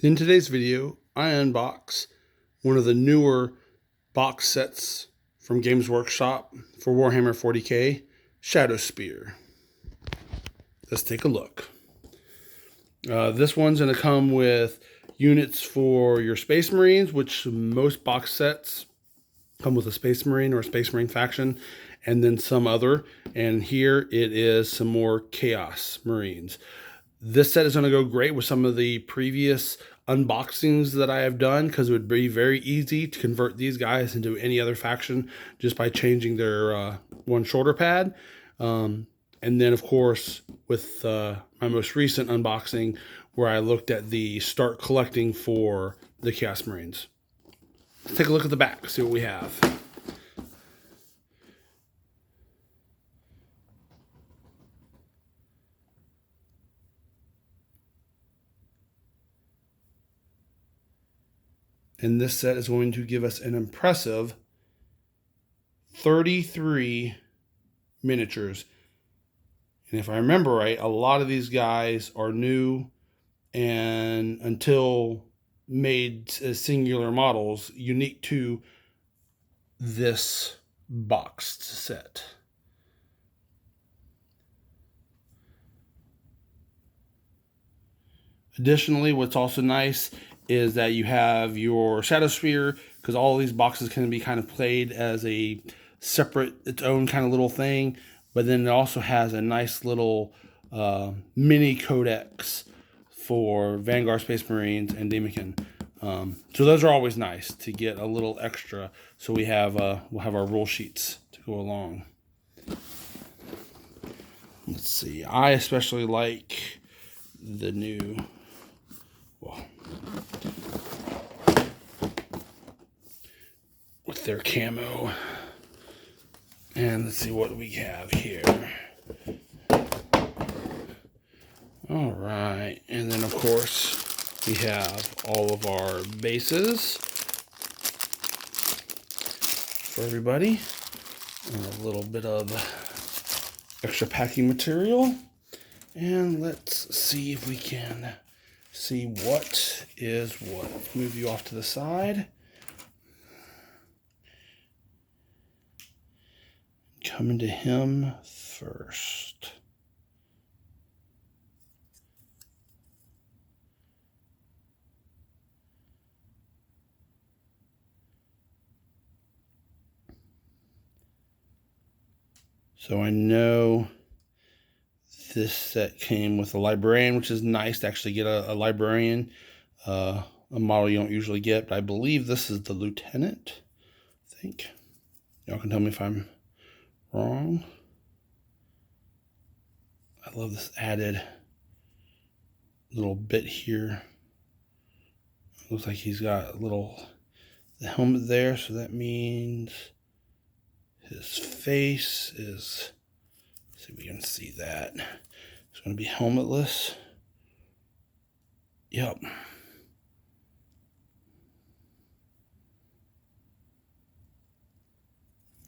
In today's video, I unbox one of the newer box sets from Games Workshop for Warhammer 40k Shadowspear. Let's take a look. This one's going to come with units for your Space Marines, which most box sets come with a Space Marine or a Space Marine faction, and then some other. And here it is some more Chaos Marines. This set is going to go great with some of the previous unboxings that I have done, because it would be very easy to convert these guys into any other faction just by changing their one shoulder pad. And then, of course, with my most recent unboxing where I looked at the start collecting for the Chaos Marines. Let's take a look at the back, see what we have. And this set is going to give us an impressive 33 miniatures. And if I remember right, a lot of these guys are new and until made as singular models unique to this boxed set. Additionally, what's also nice is that you have your Shadowspear, because all these boxes can be kind of played as a separate, its own kind of little thing. But then it also has a nice little mini codex for Vanguard Space Marines and Demokin. So those are always nice to get a little extra. So we'll have our rule sheets to go along. Let's see. I especially like the new. Well, with their camo. And let's see what we have here. All right, and then of course we have all of our bases for everybody, and a little bit of extra packing material. And let's see if we can see what is what. Let's move you off to the side. Coming to him first. So I know this set came with a librarian, which is nice to actually get a librarian, a model you don't usually get, but I believe this is the lieutenant, I think. Y'all can tell me if I'm wrong. I love this added little bit here. Looks like he's got a little the helmet there, so that means his face is, let's see if we can see that. It's going to be helmetless. Yep.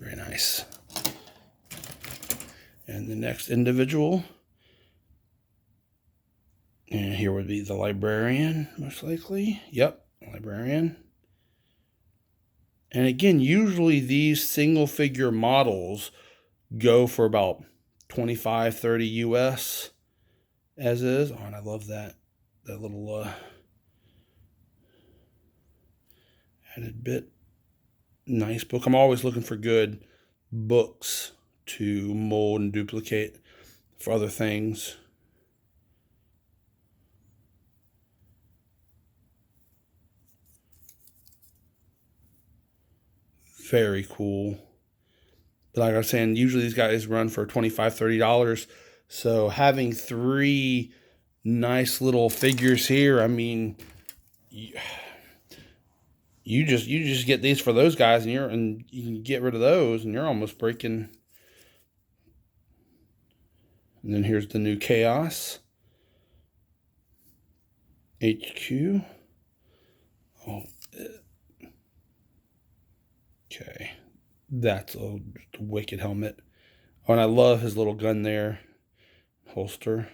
Very nice. And the next individual, and here would be the librarian, most likely. Yep, librarian. And again, usually these single figure models go for about 25, 30 US as is. Oh, and I love that little added bit. Nice book. I'm always looking for good books to mold and duplicate for other things. Very cool. But like I was saying, usually these guys run for $25, $30. So having three nice little figures here, I mean, you just get these for those guys, and you can get rid of those, and you're almost breaking. And then here's the new Chaos HQ. Oh, okay, that's a wicked helmet. Oh, and I love his little gun there, holster.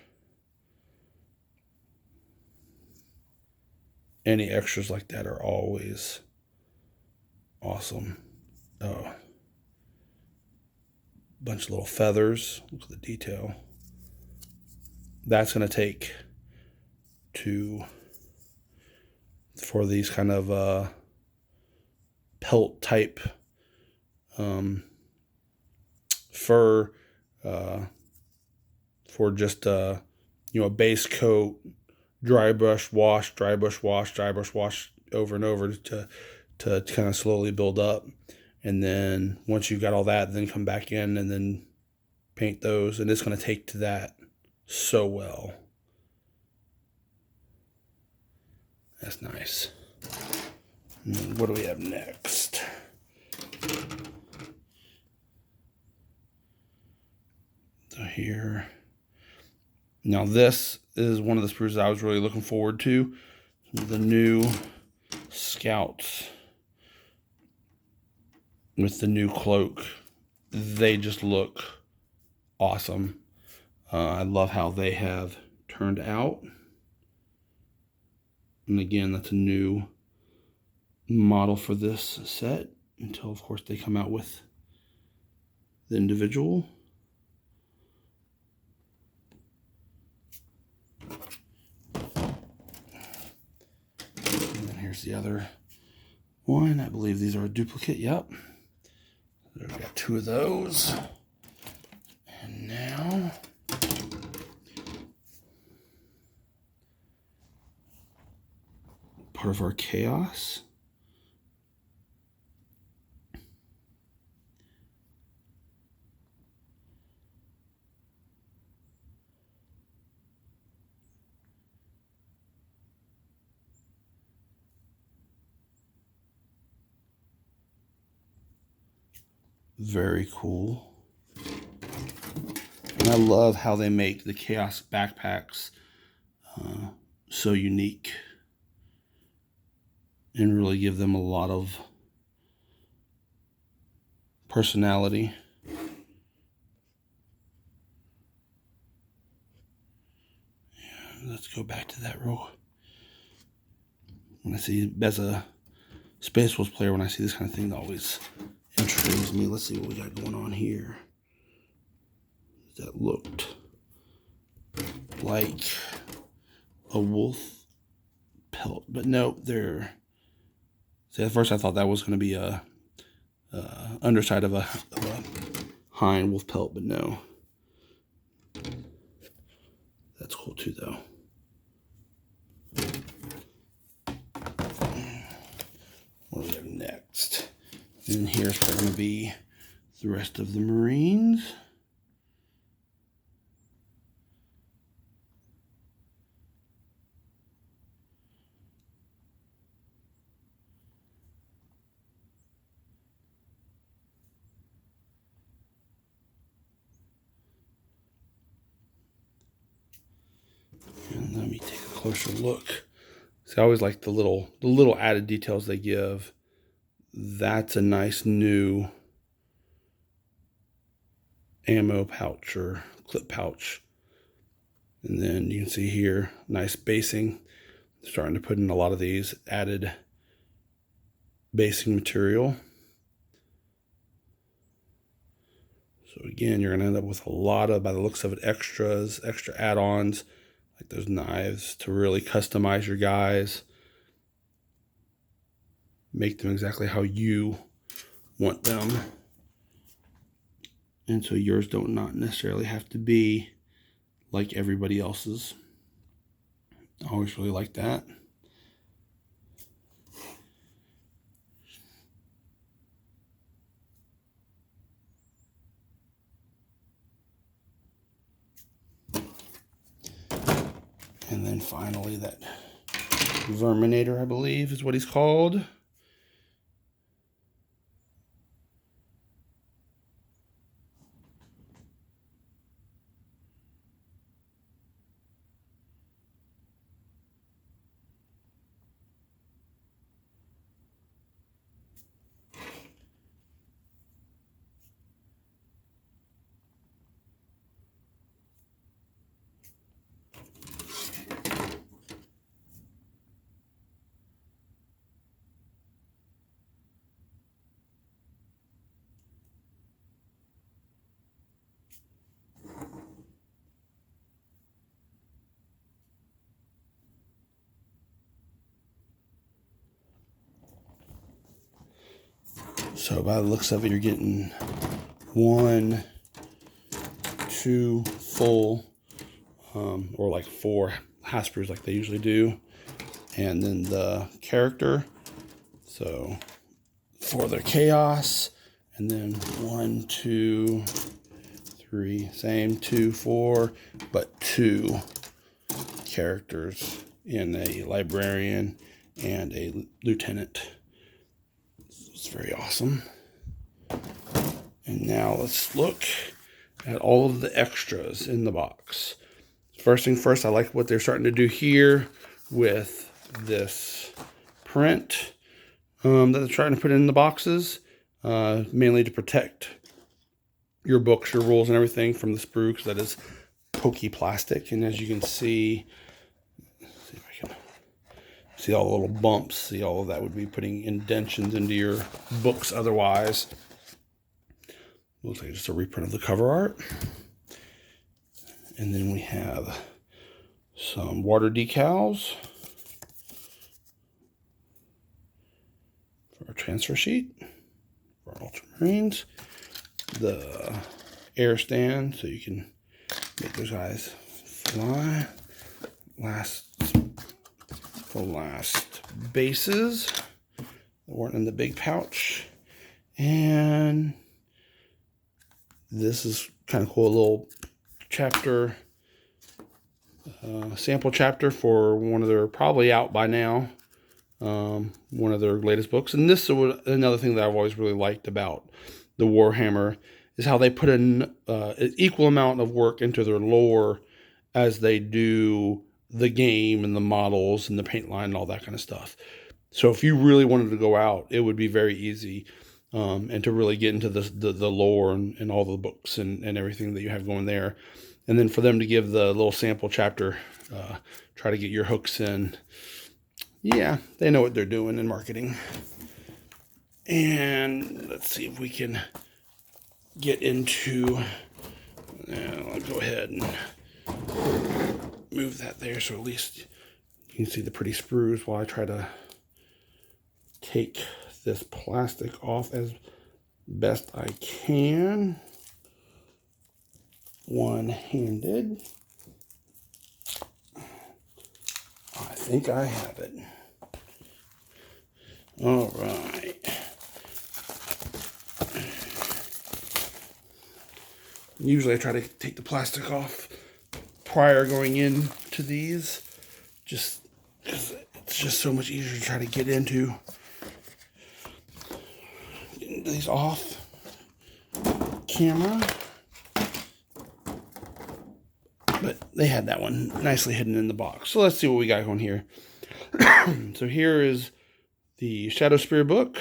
any extras like that are always awesome. Oh, bunch of little feathers. Look at the detail. That's going to take for these kind of pelt type fur, for just a base coat, dry brush wash, dry brush wash, dry brush wash over and over to kind of slowly build up. And then once you've got all that, then come back in and then paint those. And it's going to take to that so well. That's nice. And what do we have next? So here. Now this is one of the sprues I was really looking forward to. The new Scouts with the new cloak. They just look awesome. I love how they have turned out. And again, that's a new model for this set until, of course, they come out with the individual. And then here's the other one. I believe these are a duplicate. Yep. We've got two of those. And now part of our chaos. Very cool. And I love how they make the Chaos backpacks so unique and really give them a lot of personality. Yeah, let's go back to that real. When I see, as a Space Wolves player, when I see this kind of thing, it always intrigues me. Let's see what we got going on here. That looked like a wolf pelt, but no, they're. See, at first I thought that was going to be a underside of a hind wolf pelt, but no. That's cool too, though. What do we have next? And here's going to be the rest of the Marines. And let me take a closer look. See, I always like the little added details they give. That's a nice new ammo pouch or clip pouch. And then you can see here, nice basing. Starting to put in a lot of these added basing material. So again, you're gonna end up with a lot of, by the looks of it, extra add-ons, like those knives to really customize your guys. Make them exactly how you want them. And so yours don't not necessarily have to be like everybody else's. I always really like that. And then finally that Verminator, I believe is what he's called. So by the looks of it, you're getting 1, 2 full, or like 4 Haspers like they usually do. And then the character. So for their chaos. And then 1, 2, 3, same 2, 4, but 2 characters in a librarian and a lieutenant. It's very awesome. And now let's look at all of the extras in the box. First thing first, I like what they're starting to do here with this print that they're trying to put in the boxes, mainly to protect your books, your rules, and everything from the sprue, because that is pokey plastic. And as you can see, see if I can see all the little bumps. See, all of that would be putting indentions into your books otherwise. Looks like just a reprint of the cover art. And then we have some water decals for our transfer sheet for our Ultramarines. The air stand so you can make those guys fly. The last bases that weren't in the big pouch. And this is kind of cool, a little chapter, sample chapter for one of their, probably out by now, one of their latest books. And this is another thing that I've always really liked about the Warhammer, is how they put an equal amount of work into their lore as they do the game and the models and the paint line and all that kind of stuff. So if you really wanted to go out, it would be very easy, and to really get into the lore and all the books and everything that you have going there. And then for them to give the little sample chapter, try to get your hooks in. Yeah, they know what they're doing in marketing. And let's see if we can get into, I'll go ahead and move that there so at least you can see the pretty sprues while I try to take this plastic off as best I can, one-handed. I think I have it. All right. Usually I try to take the plastic off prior going into these, just because it's just so much easier to try to get into these off camera. But they had that one nicely hidden in the box. So let's see what we got going here. So here is the Shadowspear book.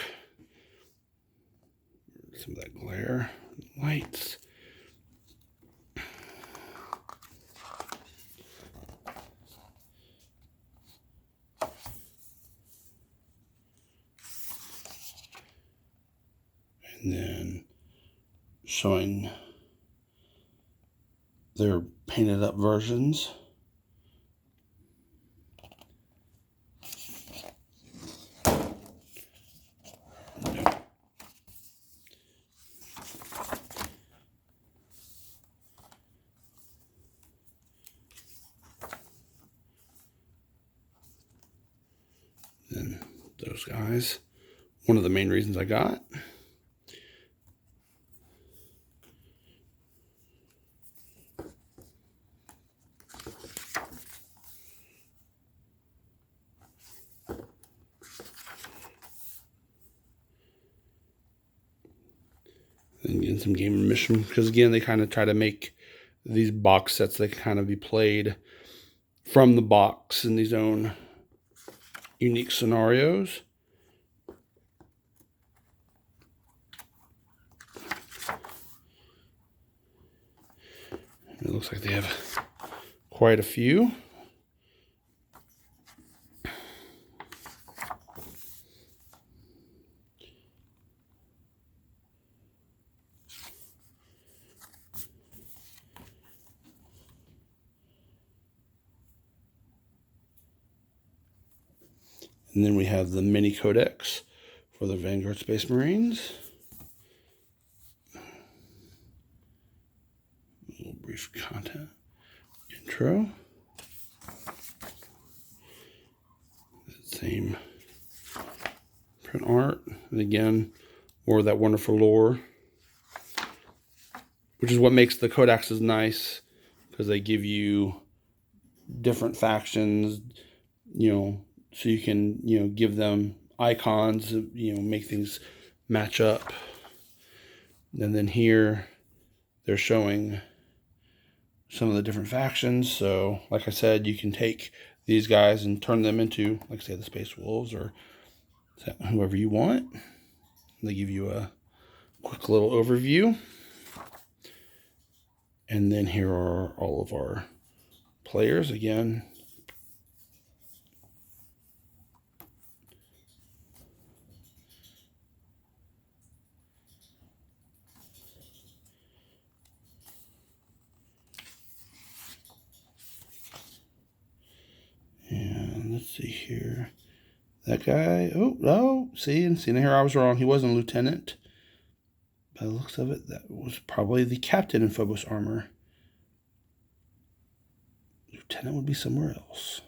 Some of that glare, lights. And then showing their painted up versions. Then those guys, one of the main reasons I got. And getting some game mission, because again, they kind of try to make these box sets that can kind of be played from the box in these own unique scenarios. It looks like they have quite a few. And then we have the mini codex for the Vanguard Space Marines. brief content intro. Same print art, and again, more of that wonderful lore, which is what makes the codexes nice, because they give you different factions, so you can, give them icons, make things match up. And then here, they're showing some of the different factions. So, like I said, you can take these guys and turn them into, like say, the Space Wolves or whoever you want. They give you a quick little overview. And then here are all of our players again. And let's see here. That guy, see here I was wrong. He wasn't a lieutenant. By the looks of it, that was probably the captain in Phobos armor. Lieutenant would be somewhere else.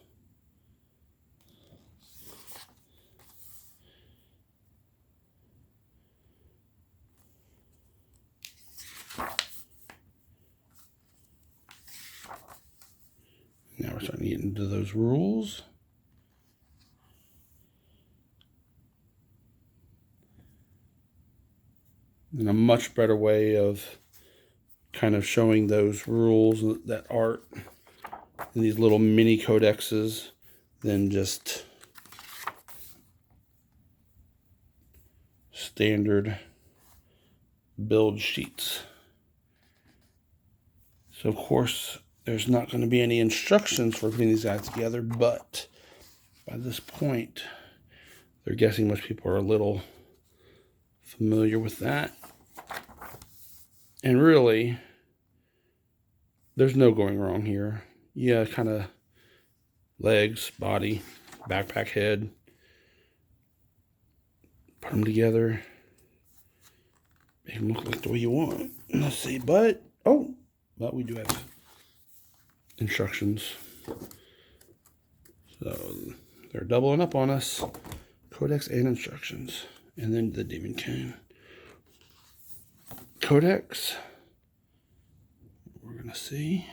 Now we're starting to get into those rules. And a much better way of kind of showing those rules, that art, in these little mini codexes than just standard build sheets. So of course there's not going to be any instructions for putting these guys together, but by this point they're guessing most people are a little familiar with that. And really, there's no going wrong here. Yeah, kind of legs, body, backpack, head. Put them together. Make them look like the way you want. Let's see, but we do have instructions. So they're doubling up on us. Codex and instructions. And then the Demon King. Codex. We're going to see.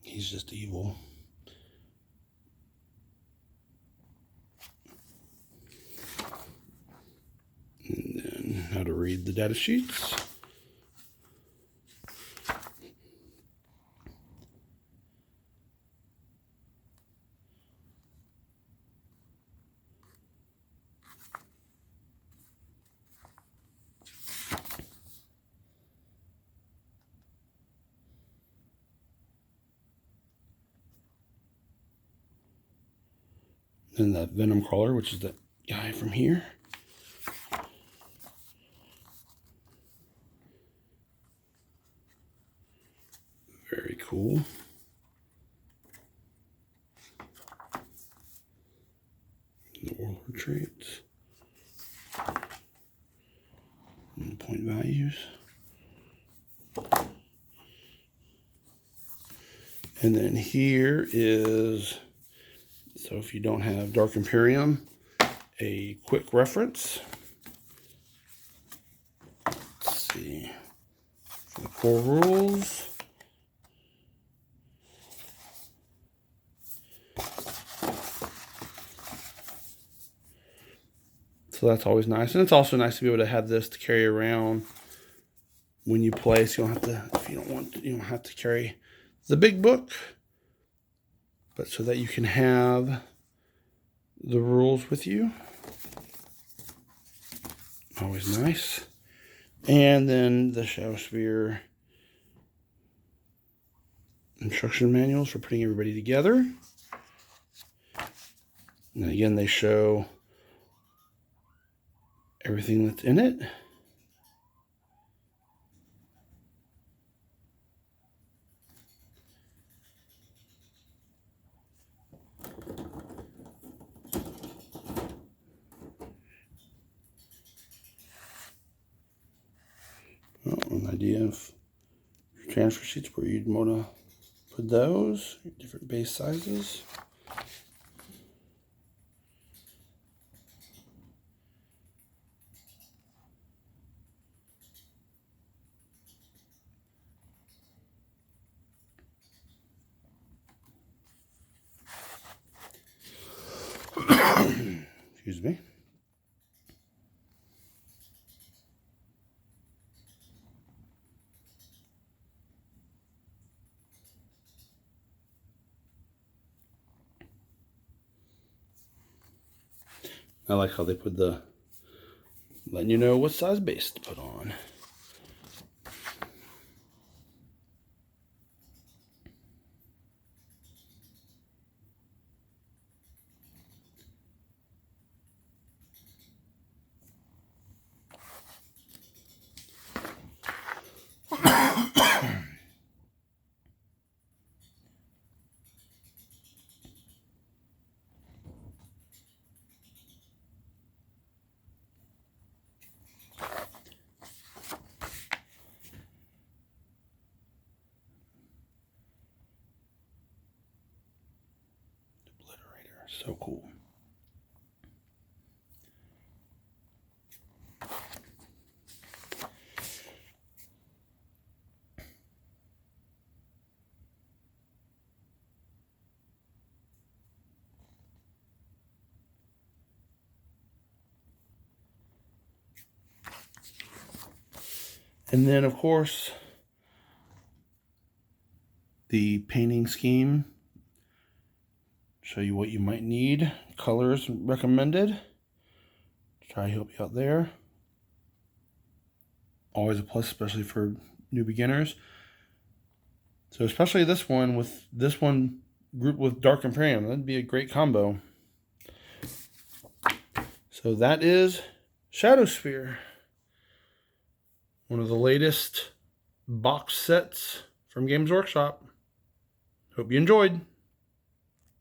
He's just evil. And then how to read the data sheets. And that Venom Crawler, which is the guy from here. Very cool. The Warlord traits. And point values. And then here is, so if you don't have Dark Imperium, a quick reference. Let's see. For the core rules. So that's always nice. And it's also nice to be able to have this to carry around when you play, so you don't have to, if you don't want to, you don't have to carry the big book, but so that you can have the rules with you. Always nice. And then the Shadowspear instruction manuals for putting everybody together. And again, they show everything that's in it. Well, an idea of transfer sheets where you'd want to put those, different base sizes. Excuse me. I like how they put the, letting you know what size base to put on. So cool. And then, of course, the painting scheme. Show you what you might need. Colors recommended. Try to help you out there. Always a plus, especially for new beginners. So especially this one grouped with Dark Imperium. That'd be a great combo. So that is Shadowspear. One of the latest box sets from Games Workshop. Hope you enjoyed.